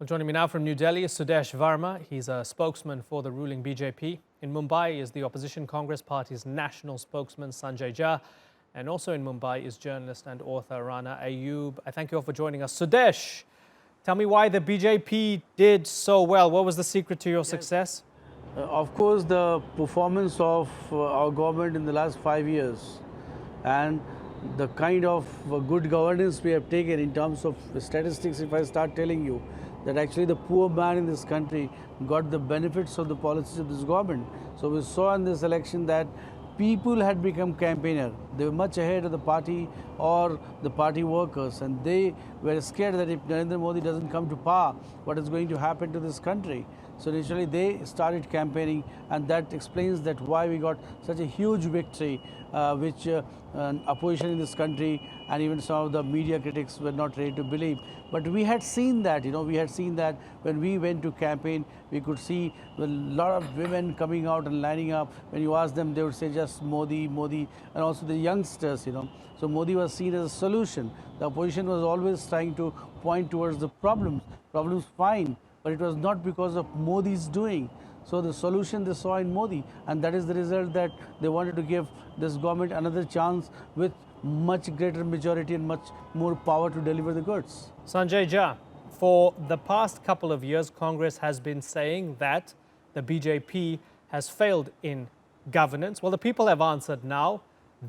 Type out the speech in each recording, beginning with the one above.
Well, joining me now from New Delhi is Sudesh Verma. He's a spokesman for the ruling BJP. In Mumbai is the opposition Congress Party's national spokesman, Sanjay Jha. And also in Mumbai is journalist and author Rana Ayyub. I thank you all for joining us. Sudesh, tell me why the BJP did so well. What was the secret to your success? Of course, the performance of our government in the last 5 years and the kind of good governance we have taken in terms of statistics. If I start telling you that actually the poor man in this country got the benefits of the policies of this government. So we saw in this election that people had become campaigner. They were much ahead of the party or the party workers, and they were scared that if Narendra Modi doesn't come to power, what is going to happen to this country. So initially they started campaigning, and that explains that why we got such a huge victory, which opposition in this country and even some of the media critics were not ready to believe. But we had seen that, we had seen that when we went to campaign, we could see a lot of women coming out and lining up. When you ask them, they would say just Modi, Modi, and also the youngsters, So Modi was seen as a solution. The opposition was always trying to point towards the problems. Problems fine, but it was not because of Modi's doing. So the solution they saw in Modi, and that is the result that they wanted to give this government another chance with much greater majority and much more power to deliver the goods. Sanjay Jha, for the past couple of years, Congress has been saying that the BJP has failed in governance. Well, the people have answered now.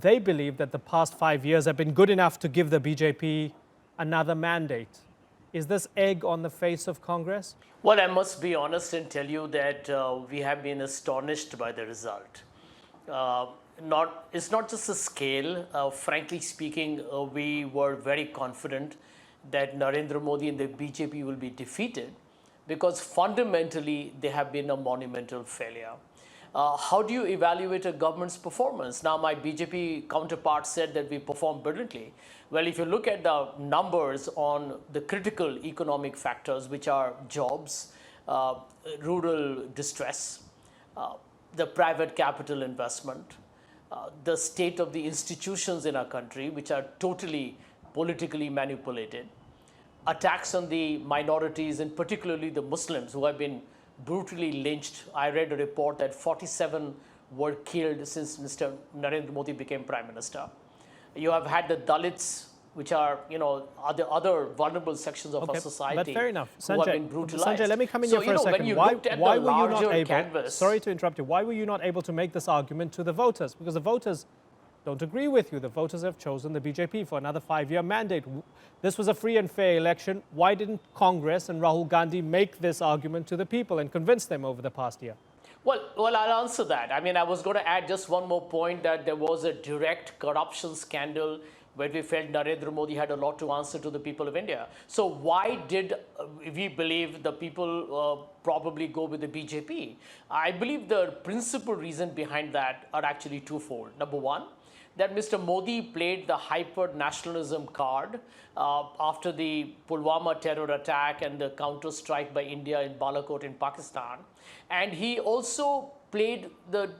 They believe that the past 5 years have been good enough to give the BJP another mandate. Is this egg on the face of Congress? Well, I must be honest and tell you that we have been astonished by the result. It's not just the scale. Frankly speaking, we were very confident that Narendra Modi and the BJP will be defeated because fundamentally they have been a monumental failure. How do you evaluate a government's performance? Now, my BJP counterpart said that we performed brilliantly. Well, if you look at the numbers on the critical economic factors, which are jobs, rural distress, the private capital investment, the state of the institutions in our country, which are totally politically manipulated, attacks on the minorities and particularly the Muslims who have been brutally lynched. I read a report that 47 were killed since Mr. Narendra Modi became Prime Minister. You have had the Dalits, which are, other vulnerable sections of our society. But fair enough. Who have been brutalized. Sanjay, let me come in here for a second. When you looked at why the were you not larger able, canvas, sorry to interrupt you, why were you not able to make this argument to the voters? Because the voters don't agree with you. The voters have chosen the BJP for another 5-year mandate. This was a free and fair election. Why didn't Congress and Rahul Gandhi make this argument to the people and convince them over the past year? Well, I'll answer that. I mean, I was going to add just one more point that there was a direct corruption scandal where we felt Narendra Modi had a lot to answer to the people of India. So why did we believe the people probably go with the BJP? I believe the principal reason behind that are actually twofold. Number one, that Mr. Modi played the hyper-nationalism card after the Pulwama terror attack and the counter-strike by India in Balakot in Pakistan. And he also played the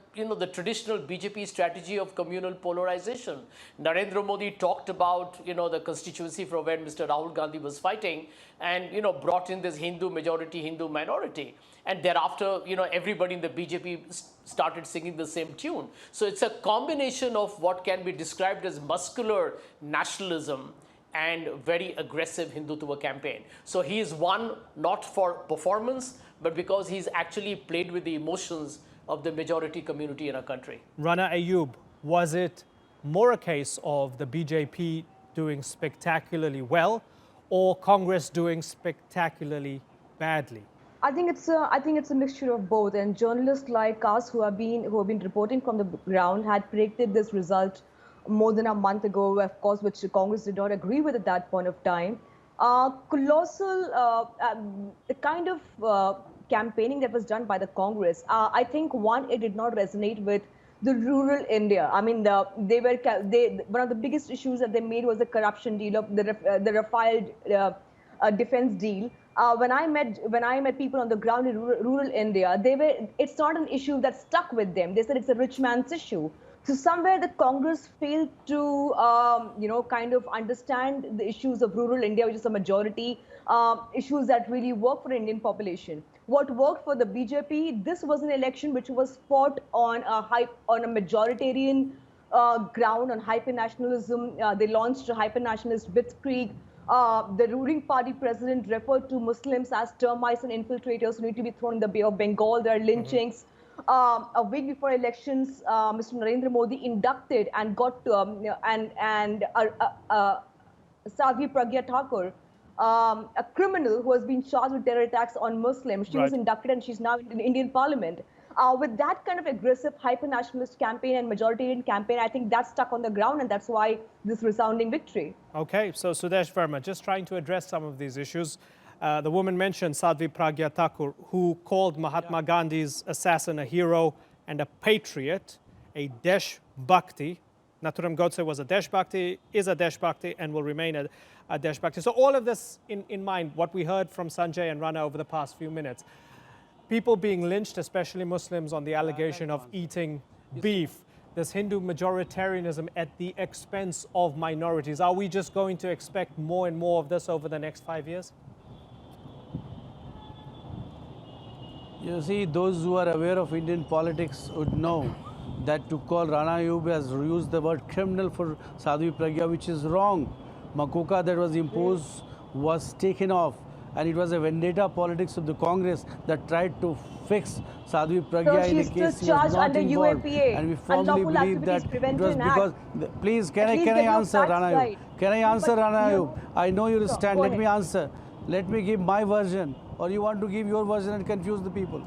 traditional BJP strategy of communal polarization. Narendra Modi talked about, the constituency from where Mr. Rahul Gandhi was fighting and, brought in this Hindu majority, Hindu minority. And thereafter, everybody in the BJP started singing the same tune. So it's a combination of what can be described as muscular nationalism and very aggressive Hindutva campaign. So he is won not for performance, but because he's actually played with the emotions of the majority community in our country. Rana Ayyub, was it more a case of the BJP doing spectacularly well or Congress doing spectacularly badly? I think it's a mixture of both. And journalists like us who have been reporting from the ground had predicted this result more than a month ago, of course, which Congress did not agree with at that point of time. Colossal, the kind of campaigning that was done by the Congress. I think one, it did not resonate with the rural India. I mean, one of the biggest issues that they made was the corruption deal of the Rafale defense deal. When I met people on the ground in rural India, it's not an issue that stuck with them. They said it's a rich man's issue. So somewhere the Congress failed to, kind of understand the issues of rural India, which is a majority issues that really work for Indian population. What worked for the BJP? This was an election which was fought on a majoritarian ground, on hyper-nationalism. They launched a hyper-nationalist blitzkrieg. The ruling party president referred to Muslims as termites and infiltrators who need to be thrown in the Bay of Bengal. There are lynchings. A week before elections, Mr. Narendra Modi inducted and got Sadhvi Pragya Thakur, a criminal who has been charged with terror attacks on Muslims. She was inducted and she's now in the Indian Parliament. With that kind of aggressive hyper-nationalist campaign and majoritarian campaign, I think that's stuck on the ground, and that's why this resounding victory. Okay, so Sudesh Verma, just trying to address some of these issues. The woman mentioned Sadhvi Pragya Thakur, who called Mahatma Gandhi's assassin a hero and a patriot, a Desh Bhakti. Nathuram Godse was a Desh Bhakti, is a Desh Bhakti, and will remain a Desh Bhakti. So all of this in mind, what we heard from Sanjay and Rana over the past few minutes, people being lynched, especially Muslims, on the allegation of eating beef, this Hindu majoritarianism at the expense of minorities. Are we just going to expect more and more of this over the next 5 years? You see, those who are aware of Indian politics would know that to call Rana Ayyub has used the word criminal for Sadhvi Pragya, which is wrong. Makoka that was imposed was taken off, and it was a vendetta politics of the Congress that tried to fix Sadhvi Pragya in a case she was not involved. And we firmly believe that it was because... Please, can I answer, Rana Ayyub? Can I answer, Rana Ayyub? I know you stand. Let me answer. Let me give my version. Or you want to give your version and confuse the people?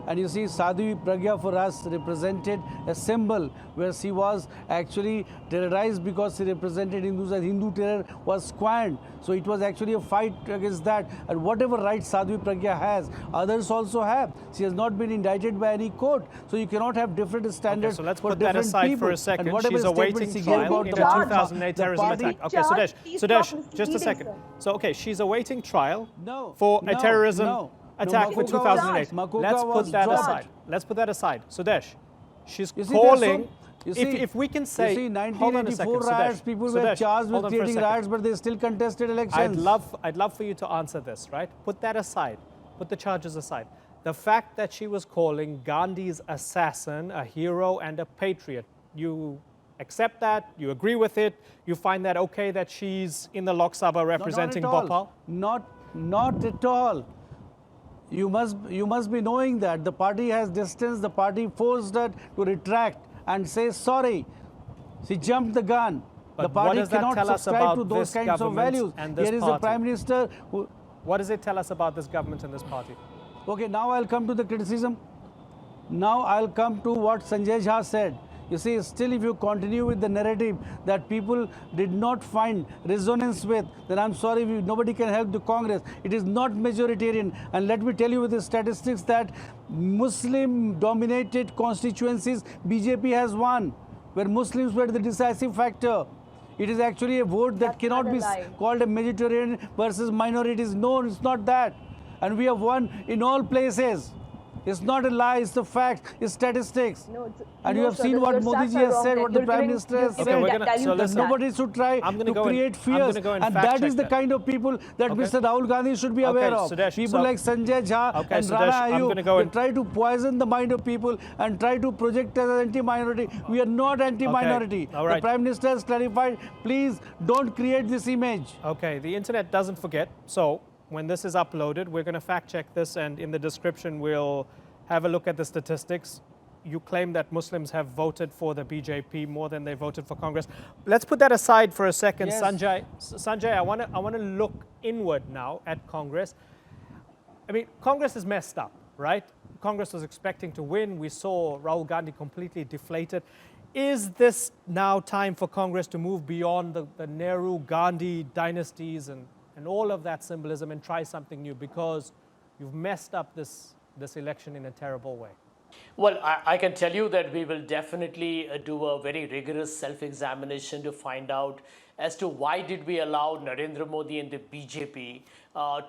And you see, Sadhvi Pragya for us represented a symbol where she was actually terrorized because she represented Hindus, and Hindu terror was squandered. So it was actually a fight against that. And whatever rights Sadhvi Pragya has, others also have. She has not been indicted by any court. So you cannot have different standards for different people. Okay, so let's put that aside for a second. She's awaiting trial in a 2008 terrorism attack. Okay, Sudesh, just a second. So, okay, she's awaiting trial for a terrorism attack for 2008. Let's put that aside. Let's put that aside. Sudesh, she's calling. If we can say, you see, 1984 riots, people were charged with creating riots, but they still contested elections. I'd love for you to answer this, right? Put that aside. Put the charges aside. The fact that she was calling Gandhi's assassin a hero and a patriot, you accept that? You agree with it? You find that okay that she's in the Lok Sabha representing Bhopal? Not at all. You must be knowing that the party has distanced, the party forced her to retract and say sorry. She jumped the gun. But the party cannot subscribe to those kinds of values. Here is a prime minister who... What does it tell us about this government and this party? Okay, now I'll come to the criticism. Now I'll come to what Sanjay Jha said. You see, still if you continue with the narrative that people did not find resonance with, then I'm sorry, nobody can help the Congress. It is not majoritarian. And let me tell you with the statistics that Muslim-dominated constituencies, BJP has won, where Muslims were the decisive factor. It is actually a vote that cannot be called a majoritarian versus minorities. No, it's not that. And we have won in all places. It's not a lie, it's the fact, it's statistics. And you have seen what Modi ji has said, what the Prime Minister has said. Nobody should try to create fears. And that is the kind of people that Mr. Rahul Gandhi should be aware of. People like Sanjay Jha and Rana Ayyub, they try to poison the mind of people and try to project as anti-minority. We are not anti-minority. The Prime Minister has clarified, please don't create this image. Okay, the internet doesn't forget. So when this is uploaded, we're going to fact check this, and in the description we'll have a look at the statistics. You claim that Muslims have voted for the BJP more than they voted for Congress. Let's put that aside for a second. Yes. Sanjay, I want to look inward now at Congress. I mean, Congress is messed up, right? Congress was expecting to win. We saw Rahul Gandhi completely deflated. Is this now time for Congress to move beyond the Nehru-Gandhi dynasties and all of that symbolism and try something new, because you've messed up this election in a terrible way? Well, I can tell you that we will definitely do a very rigorous self-examination to find out as to why did we allow Narendra Modi and the BJP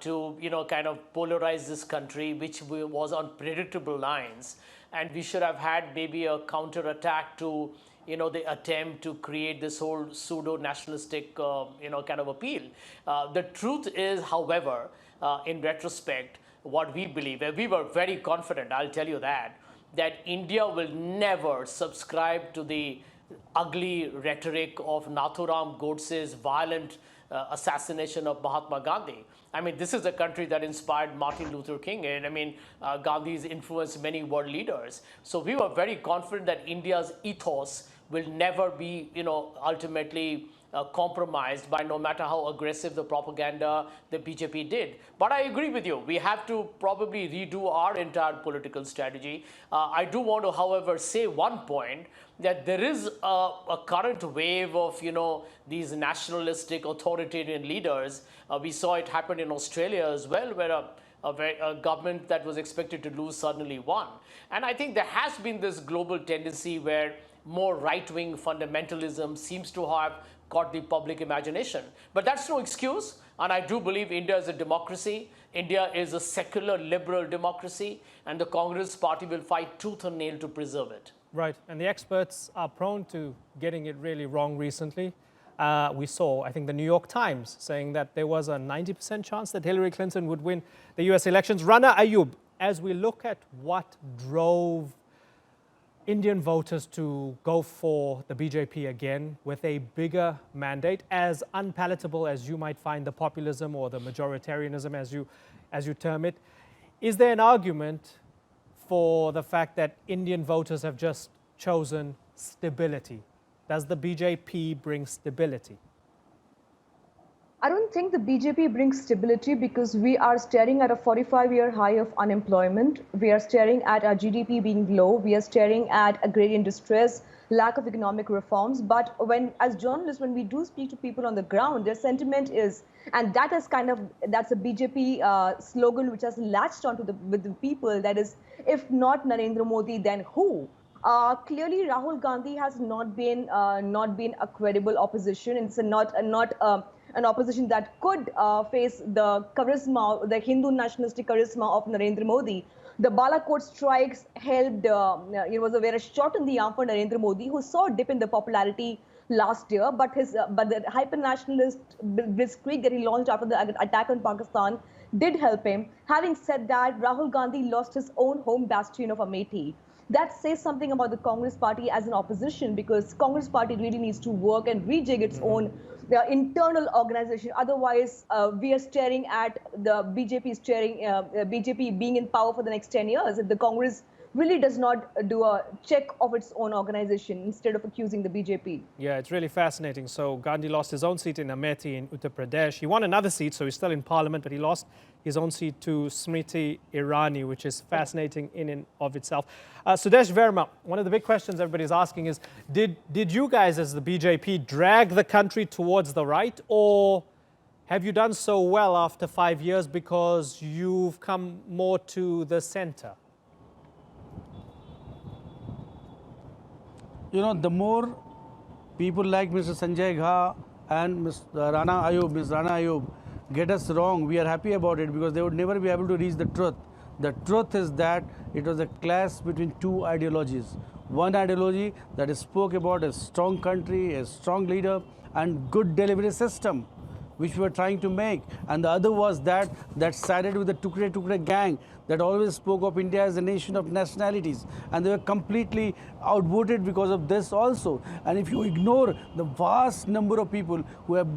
to, kind of polarize this country, which was on predictable lines. And we should have had maybe a counter-attack to, the attempt to create this whole pseudo-nationalistic, kind of appeal. The truth is, however, in retrospect, what we believe, and we were very confident, I'll tell you that India will never subscribe to the ugly rhetoric of Nathuram Godse's violent assassination of Mahatma Gandhi. I mean, this is a country that inspired Martin Luther King, and I mean, Gandhi's influenced many world leaders. So we were very confident that India's ethos will never be, ultimately compromised by no matter how aggressive the propaganda the BJP did. But I agree with you. We have to probably redo our entire political strategy. I do want to, however, say one point that there is a current wave of, these nationalistic authoritarian leaders. We saw it happen in Australia as well, where a government that was expected to lose suddenly won. And I think there has been this global tendency where more right-wing fundamentalism seems to have caught the public imagination. But that's no excuse. And I do believe India is a democracy. India is a secular liberal democracy. And the Congress party will fight tooth and nail to preserve it. Right. And the experts are prone to getting it really wrong recently. We saw, I think, the New York Times saying that there was a 90% chance that Hillary Clinton would win the US elections. Rana Ayyub, as we look at what drove Indian voters to go for the BJP again with a bigger mandate, as unpalatable as you might find the populism or the majoritarianism as you term it, is there an argument for the fact that Indian voters have just chosen stability? Does the BJP bring stability? I don't think the BJP brings stability because we are staring at a 45-year high of unemployment. We are staring at our GDP being low. We are staring at agrarian distress, lack of economic reforms. But as journalists, when we do speak to people on the ground, their sentiment is, and that is that's a BJP slogan which has latched onto with the people. That is, if not Narendra Modi, then who? Clearly, Rahul Gandhi has not been a credible opposition. It's not an opposition that could face the charisma, the Hindu nationalistic charisma of Narendra Modi. The Balakot strikes helped, it was a shot in the arm for Narendra Modi, who saw a dip in the popularity last year, but the hyper-nationalist blitzkrieg that he launched after the attack on Pakistan did help him. Having said that, Rahul Gandhi lost his own home bastion of Amethi. That says something about the Congress party as an opposition, because Congress party really needs to work and rejig its own internal organization. Otherwise, we are staring at the BJP being in power for the next 10 years if the Congress really does not do a check of its own organization instead of accusing the BJP. Yeah, it's really fascinating. So Gandhi lost his own seat in Amethi in Uttar Pradesh. He won another seat, so he's still in parliament, but he lost his own seat to Smriti Irani, which is fascinating in and of itself. Sudesh Verma, one of the big questions everybody's asking is, did you guys as the BJP drag the country towards the right, or have you done so well after 5 years because you've come more to the center? The more people like Mr. Sanjay Jha and Ms. Rana Ayyub get us wrong, we are happy about it, because they would never be able to reach the truth. The truth is that it was a clash between two ideologies. One ideology that spoke about a strong country, a strong leader, and good delivery system, which we were trying to make. And the other was that sided with the Tukre gang that always spoke of India as a nation of nationalities. And they were completely outvoted because of this also. And if you ignore the vast number of people who have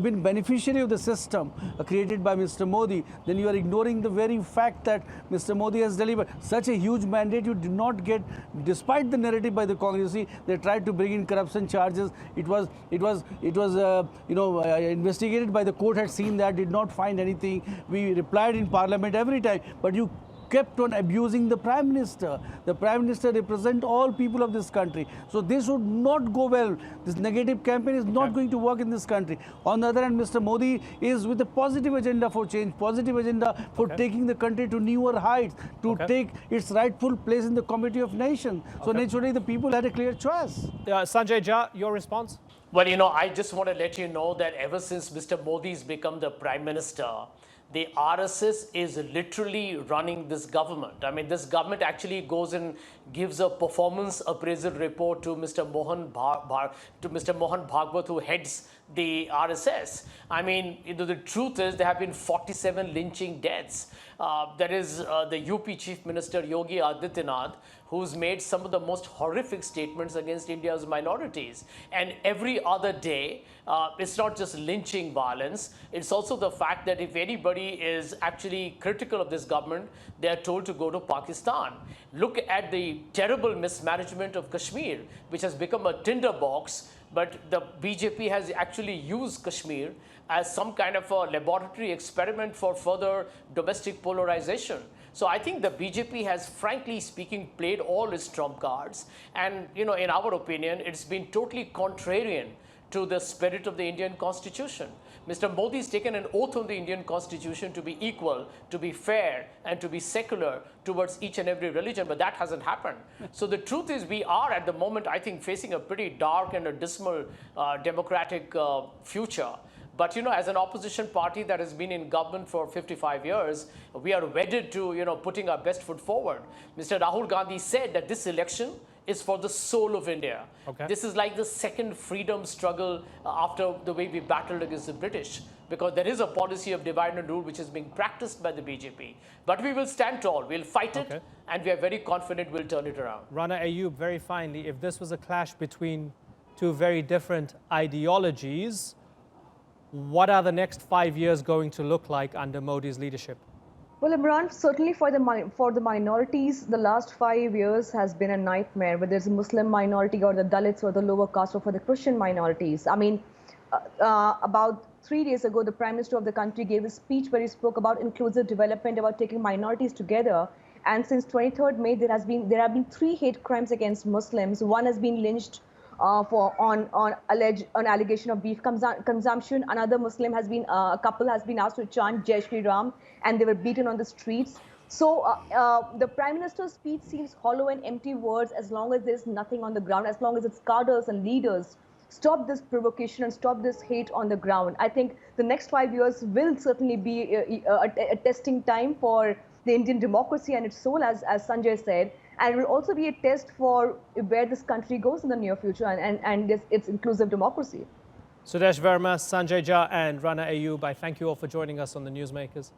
been beneficiary of the system created by Mr. Modi, then you are ignoring the very fact that Mr. Modi has delivered such a huge mandate. You did not get, despite the narrative by the Congress, they tried to bring in corruption charges. It was investigated by the court, had seen that, did not find anything. We replied in Parliament every time, but you kept on abusing the Prime Minister. The Prime Minister represents all people of this country. So this would not go well. This negative campaign is not going to work in this country. On the other hand, Mr. Modi is with a positive agenda for change, positive agenda for taking the country to newer heights, to take its rightful place in the Committee of Nations. So naturally, the people had a clear choice. Sanjay Jha, your response? Well, I just want to let you know that ever since Mr. Modi's become the Prime Minister, the RSS is literally running this government. I mean, this government actually goes and gives a performance appraisal report to Mr. Mohan Bhagwat, who heads the RSS. I mean, the truth is there have been 47 lynching deaths. There is the UP Chief Minister Yogi Adityanath, who's made some of the most horrific statements against India's minorities. And every other day, it's not just lynching violence, it's also the fact that if anybody is actually critical of this government, they are told to go to Pakistan. Look at the terrible mismanagement of Kashmir, which has become a tinderbox, but the BJP has actually used Kashmir as some kind of a laboratory experiment for further domestic polarization. So I think the BJP has, frankly speaking, played all its trump cards. And, in our opinion, it's been totally contrarian to the spirit of the Indian Constitution. Mr. Modi has taken an oath on the Indian Constitution to be equal, to be fair, and to be secular towards each and every religion, but that hasn't happened. So the truth is we are at the moment, I think, facing a pretty dark and a dismal democratic future. But, as an opposition party that has been in government for 55 years, we are wedded to, putting our best foot forward. Mr. Rahul Gandhi said that this election is for the soul of India. Okay. This is like the second freedom struggle after the way we battled against the British, because there is a policy of divide and rule which is being practiced by the BJP. But we will stand tall, we'll fight it, and we are very confident we'll turn it around. Rana Ayyub, very finely, if this was a clash between two very different ideologies, what are the next 5 years going to look like under Modi's leadership? Well, Imran, certainly for the minorities, the last 5 years has been a nightmare, whether it's a Muslim minority or the Dalits or the lower caste or for the Christian minorities. I mean, about 3 days ago, the Prime Minister of the country gave a speech where he spoke about inclusive development, about taking minorities together. And since 23rd May, there have been 3 hate crimes against Muslims. One has been lynched on allegation of beef consumption. Another Muslim has been a couple has been asked to chant Jai Shri Ram, and they were beaten on the streets. So the Prime Minister's speech seems hollow and empty words as long as there's nothing on the ground, as long as its cadres and leaders stop this provocation and stop this hate on the ground. I think the next 5 years will certainly be a testing time for the Indian democracy and its soul, as Sanjay said. And it will also be a test for where this country goes in the near future and its inclusive democracy. Sudesh Verma, Sanjay Jha and Rana Ayyub, I thank you all for joining us on the Newsmakers.